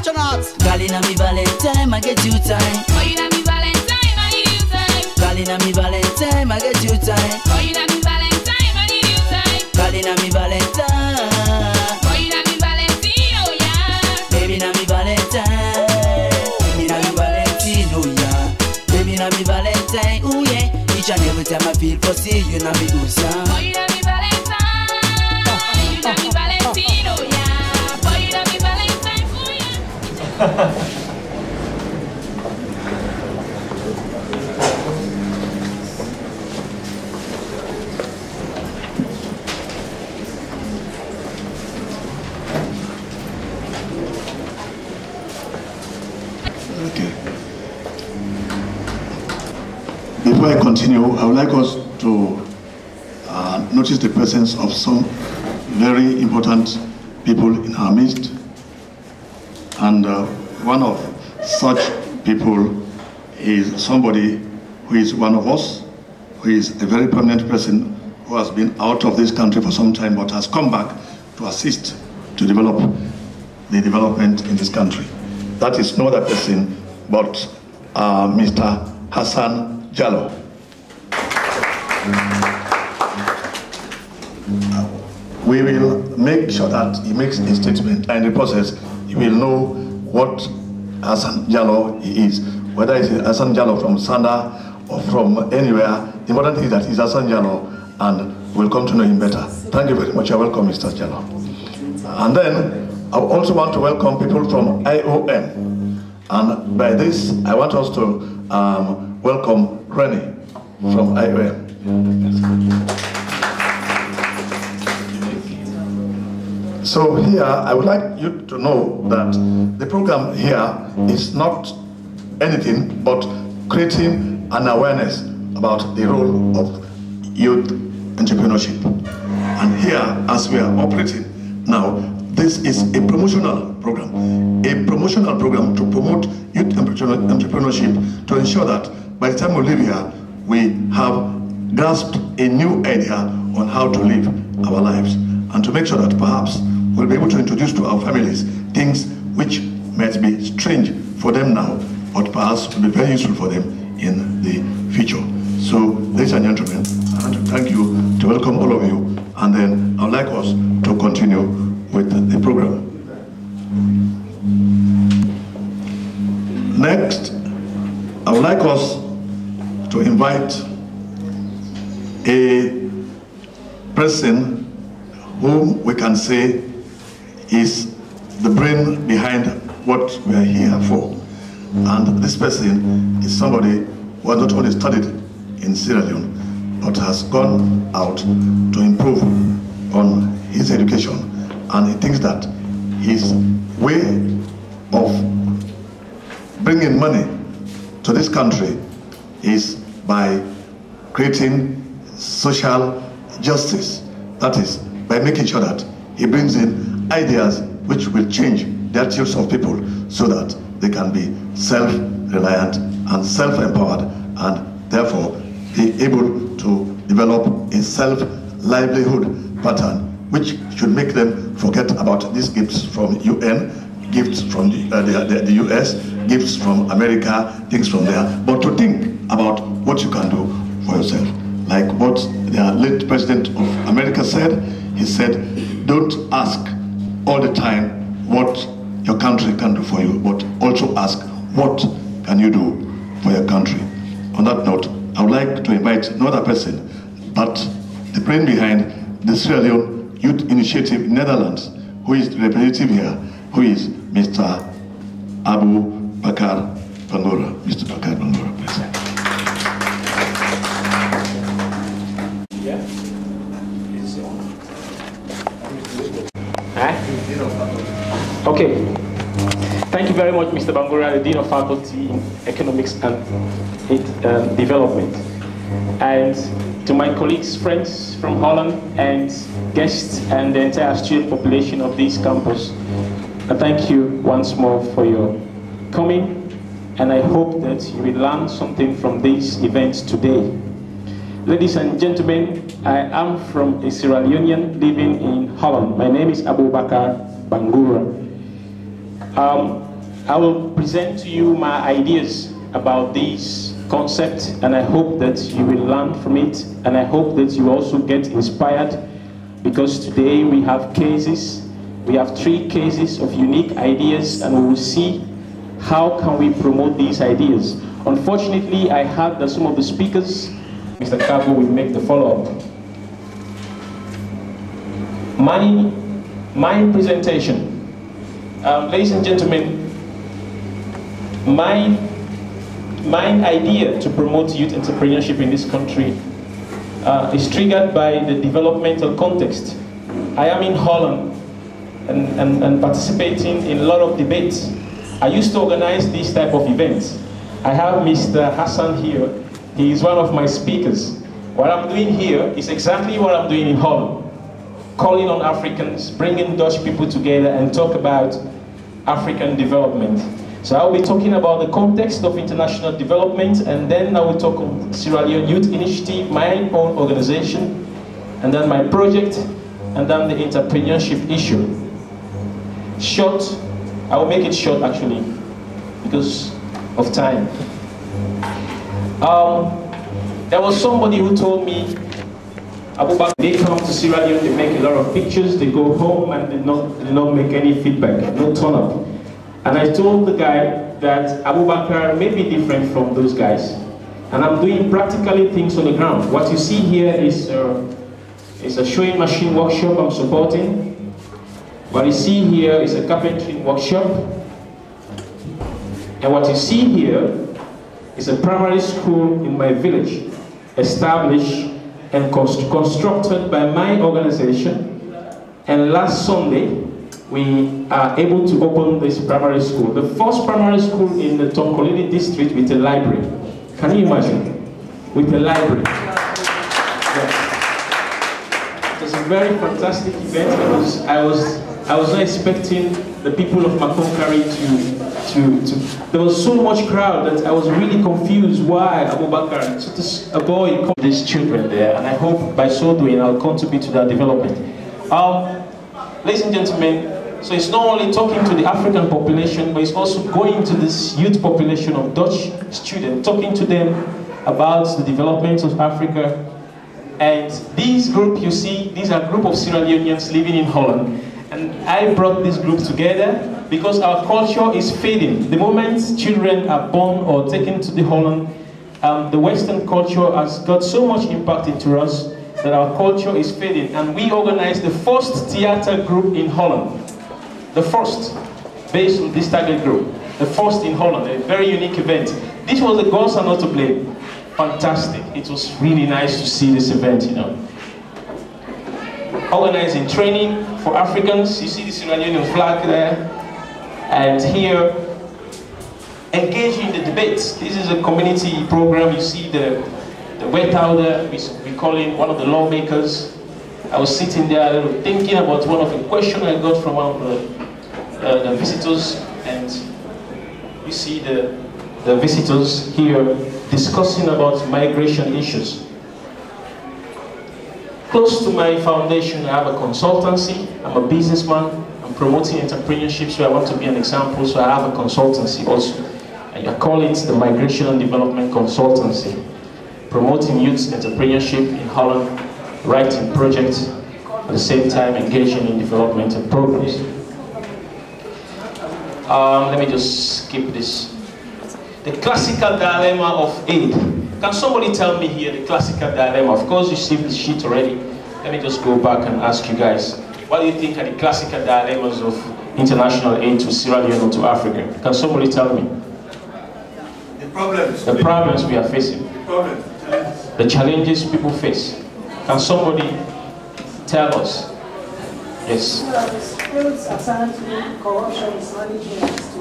astronauts. Calling on me Valentine, I get you time. Calling on me Valentine, I need you time. Calling on me Valentine, I get you time. Calling on me Valentine, I need you time. Calling on me Valentine. Calling on me Valentino, yeah. Baby na me Valentine. Baby na me Valentine, oh yeah. Baby na me Valentine, oh yeah. Each and every time I feel for see you na me ooza. Calling on me Valentine. You na me Valentino, yeah. Calling on me Valentine, oh yeah. Before I continue, I would like us to notice the presence of some very important people in our midst. And one of such people is somebody who is one of us, who is a very prominent person who has been out of this country for some time but has come back to assist to develop the development in this country. That is no other person but Mr. Hassan Jallow. We will make sure that he makes a statement, and in the process, you will know what Hassan Jallow is. Whether it's Hassan Jallow from Sanda or from anywhere, the important thing is that he's Hassan Jallow, and we'll come to know him better. Thank you very much. You're welcome, Mr. Jallow. And then, I also want to welcome people from IOM. And by this, I want us to welcome Rennie from IOM. So here, I would like you to know that the program here is not anything but creating an awareness about the role of youth entrepreneurship. And here, as we are operating now, this is a promotional program to promote youth entrepreneurship, to ensure that by the time we live here, we have grasped a new idea on how to live our lives, and to make sure that perhaps we'll be able to introduce to our families things which might be strange for them now, but perhaps will be very useful for them in the future. So, ladies and gentlemen, I want to thank you, to welcome all of you, and then I'd like us to continue with the program. Next, I would like us to invite a person whom we can say is the brain behind what we are here for. And this person is somebody who has not only studied in Sierra Leone, but has gone out to improve on his education. And he thinks that his way of bringing money to this country is by creating social justice. That is, by making sure that he brings in ideas which will change the attitudes of people so that they can be self-reliant and self-empowered, and therefore be able to develop a self-livelihood pattern which should make them forget about these gifts from UN, gifts from the US, gifts from America, things from there, but to think about what you can do for yourself. Like what the late President of America said, he said, don't ask all the time what your country can do for you, but also ask what can you do for your country. On that note, I would like to invite another person, but the brain behind the Sierra Leone Youth Initiative in Netherlands, who is the representative here, who is Mr. Abu Bakar Bangura. Mr. Bakar Bangura, please. Yeah? Okay. Thank you very much, Mr. Bangura, the Dean of Faculty in Economics and Development. And to my colleagues, friends from Holland, and guests, and the entire student population of this campus, I thank you once more for your coming, and I hope that you will learn something from these events today. Ladies and gentlemen, I am from a Sierra Leonean living in Holland. My name is Abu Bakar Bangura. I will present to you my ideas about this concept, and I hope that you will learn from it, and I hope that you also get inspired, because today we have cases. We have 3 cases of unique ideas, and we will see how can we promote these ideas. Unfortunately, I heard that some of the speakers, Mr. Kabo, will make the follow-up. My presentation, ladies and gentlemen, my idea to promote youth entrepreneurship in this country is triggered by the developmental context. I am in Holland and participating in a lot of debates. I used to organize these type of events. I have Mr. Hassan here. He is one of my speakers. What I'm doing here is exactly what I'm doing in Holland. Calling on Africans, bringing Dutch people together and talk about African development. So I'll be talking about the context of international development, and then I will talk on Sierra Leone Youth Initiative, my own organization, and then my project, and then the entrepreneurship issue. Short, I will make it short actually, because of time. There was somebody who told me, Abubakar, they come to Sierra Leone, they make a lot of pictures, they go home and they not make any feedback, no turn up. And I told the guy that Abubakar may be different from those guys. And I'm doing practically things on the ground. What you see here is a sewing machine workshop I'm supporting. What you see here is a carpentry workshop. And what you see here is a primary school in my village, established and constructed by my organization. And last Sunday, we are able to open this primary school. The first primary school in the Tonkolini district with a library. Can you imagine? With a library. Yes. It was a very fantastic event. I was not expecting the people of Makonkari there was so much crowd that I was really confused why Abubakar, a boy, these children there, and I hope by so doing I'll contribute to that development. Ladies and gentlemen, so it's not only talking to the African population, but it's also going to this youth population of Dutch students, talking to them about the development of Africa. And this group, you see, these are a group of Sierra Leoneans living in Holland. And I brought this group together because our culture is fading. The moment children are born or taken to the Holland, the Western culture has got so much impact into us that our culture is fading. And we organized the first theater group in Holland. The first, based on this target group. The first in Holland, a very unique event. This was the girls are not to blame. Fantastic. It was really nice to see this event, you know. Organizing training for Africans. You see the Sierra Leone flag there. And here, engaging in the debates. This is a community program. You see the wet powder. We call in one of the lawmakers. I was sitting there thinking about one of the questions I got from one of the visitors, and you see the visitors here discussing about migration issues. Close to my foundation, I have a consultancy. I'm a businessman. I'm promoting entrepreneurship, so I want to be an example, so I have a consultancy also. And I call it the Migration and Development Consultancy. Promoting youth entrepreneurship in Holland, writing projects, at the same time engaging in developmental programs. Let me just skip this. The classical dilemma of aid. Can somebody tell me here the classical dilemma? Of course you see the sheet already. Let me just go back and ask you guys, what do you think are the classical dilemmas of international aid to Sierra Leone or to Africa? Can somebody tell me? The problems we are facing. The challenges people face. Can somebody tell us? Yes. Skills assigned to corruption is management to